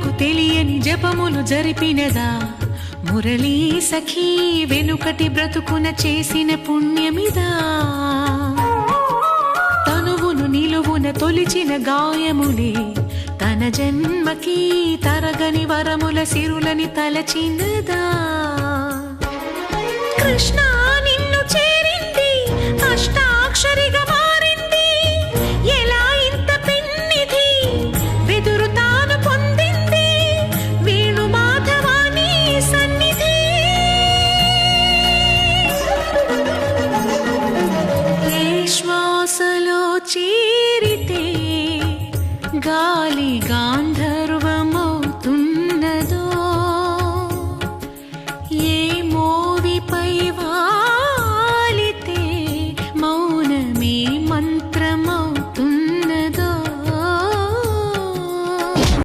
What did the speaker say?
తనువుకు తెలియని జపములు జరిపినదా మురళీ సఖీ వెనుకటి బ్రతుకున చేసిన పుణ్యమిదా తనువును నిలువున తొలిచిన గాయములే తన జన్మకి తరగని వరముల సిరులని తలచినదా కృష్ణాని